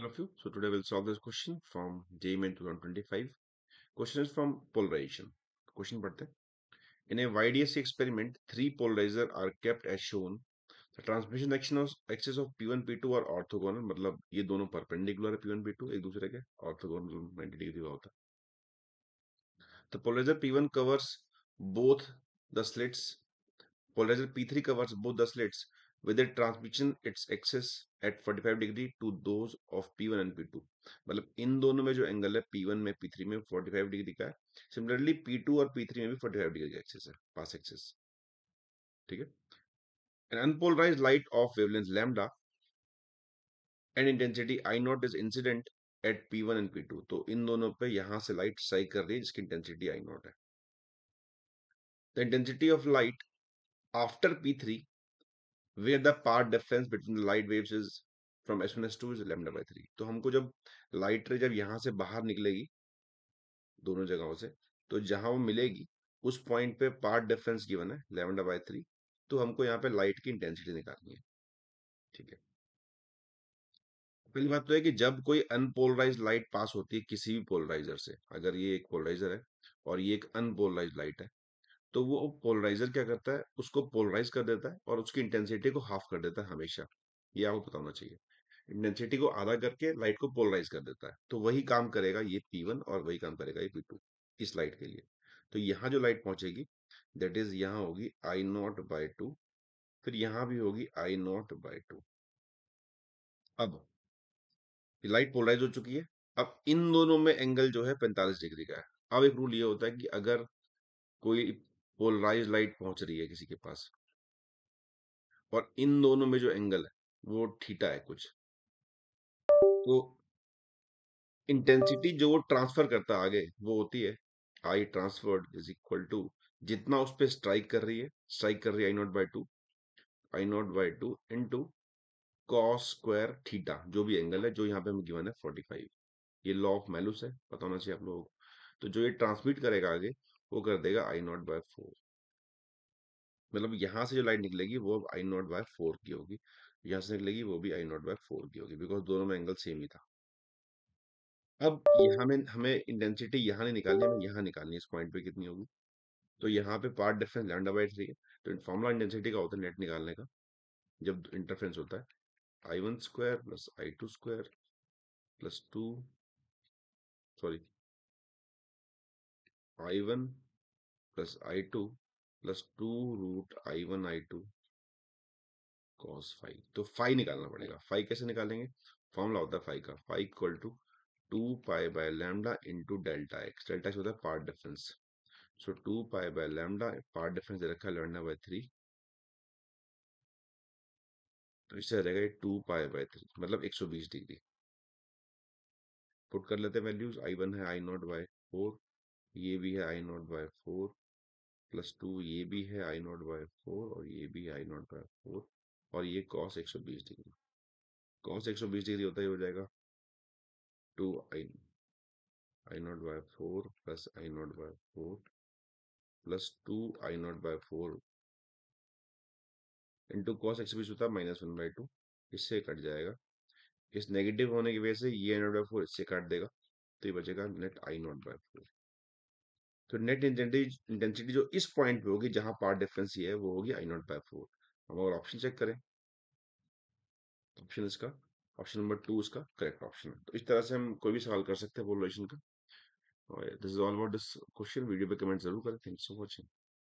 All of you. So today we'll solve this question from JEE Main 2025. Question is from polarization. Question पढ़ते हैं. In a YDSC experiment, three polarizer are kept as shown. The transmission axis of P1 P2 are orthogonal. मतलब ये दोनों perpendicular है P1 P2 एक दूसरे के. Orthogonal 90 degree का होता है. The polarizer P1 covers both the slits. Polarizer P3 covers both the slits with a transmission its axis at 45 degree to those of P1 and P2. मतलब इन दोनों में जो एंगल है P1 में P3 में 45 डिग्री का है. सिमिलरली P2 और P3 में भी 45 डिग्री का एक्सिस है, पास एक्सिस. ठीक है. An unpolarized light of wavelength lambda and intensity I naught is incident at P1 and P2. तो इन दोनों पे यहां से लाइट स्ट्राइक कर रही है जिसकी इंटेंसिटी I naught है. The intensity of light after P3 where the path difference between the light waves is from S1 S2 is lambda by 3. तो हमको जब लाइट रे जब यहां से बाहर निकलेगी दोनों जगहों से, तो जहां वो मिलेगी उस पॉइंट पे पाथ डिफरेंस गिवन है लैम्डा बाय 3. तो हमको यहाँ पे लाइट की इंटेंसिटी निकालनी है. ठीक है. पहली बात तो है कि जब कोई अनपोलराइज लाइट पास होती है किसी भी पोलराइजर से, अगर ये एक पोलराइजर है और ये एक अनपोलराइज लाइट है, तो वो पोलराइजर क्या करता है, उसको पोलराइज कर देता है और उसकी इंटेंसिटी को हाफ कर देता है हमेशा. ये आपको पता होना चाहिए. इंटेंसिटी को आधा करके लाइट को पोलराइज कर देता है. तो वही काम करेगा ये P1 और वही काम करेगा ये P2 इस लाइट के लिए. तो यहाँ जो लाइट पहुंचेगी दैट इज यहाँ होगी I नॉट बाय 2, फिर यहाँ भी होगी I नॉट बाय 2. अब लाइट पोलराइज हो चुकी है. अब इन दोनों में एंगल जो है 45 डिग्री का है. अब एक रूल ये होता है कि अगर कोई पोलराइज लाइट पहुंच रही है किसी के पास और इन दोनों में जो एंगल है वो थीटा है कुछ, तो इंटेंसिटी जो वो ट्रांसफर करता है आगे वो होती है I transferred is equal to जितना उस पर स्ट्राइक कर रही है I naught by two into cos square theta जो भी एंगल है जो यहाँ पे हमें गिवन है 45. ये लॉ ऑफ मैलुस है, पता होना चाहिए आप लोगों को. तो जो ये ट्रांसमिट करेगा आगे वो कर देगा आई नॉट बाय 4. मतलब यहाँ से जो लाइट निकलेगी वो आई नॉट बाय 4 की होगी, यहाँ से निकलेगी वो भी आई नॉट बाय 4 की होगी, बिकॉज दोनों में एंगल सेम ही था. अब यहाँ में हमें इंटेंसिटी यहाँ नहीं निकालनी, हमें यहाँ निकालनी है इस पॉइंट पे कितनी होगी. तो यहाँ पे पार्ट डिफरेंस लैम्डा बाई 3 है. तो फॉर्मूला इंटेंसिटी का होता है नेट निकालने का जब इंटरफेरेंस होता है I1 square plus I2 square plus 2 sorry I1 plus I2 plus 2 root I1 I2 cos phi. तो फाई निकालना पड़ेगा. फाई कैसे निकालेंगे, फॉर्मूला होता है फाई का, phi equal to 2 pi by lambda into delta x. Delta x होता है path difference. So 2 pi by lambda path difference दे रखा है लैम्डा बाय 3, तो इससे रहेगा 2 पाई बाय 3 मतलब 120 डिग्री. पुट कर लेते हैं वैल्यूज. I1 है I नॉट बाय 4, ये भी है I नॉट बाय 4 प्लस 2, ये भी है I नॉट बाय 4 और ये भी है I नॉट बाय 4 और ये कॉस 120 डिग्री. कॉस 120 डिग्री होता ही हो जाएगा 2 I nought by 4 plus I nought by 4 plus 2 I nought by 4 into cos 120 होता है -1/2. इससे कट जाएगा. इस नेगेटिव होने की वजह से ये I नॉट बाय 4 इससे काट देगा, तो ये बचेगा नेट I नॉट बाय 4. तो नेट इंटेंसिटी जो इस पॉइंट पे होगी जहां पार्ट डिफरेंस ये है वो होगी I नॉट बाय 4. हम अगर ऑप्शन चेक करें, ऑप्शन इसका ऑप्शन नंबर 2 इसका करेक्ट ऑप्शन है. तो इस तरह से हम कोई भी सवाल कर सकते हैं पोलराइजेशन का. This is all about this question. Video पे कमेंट जरूर करें. Thanks for watching.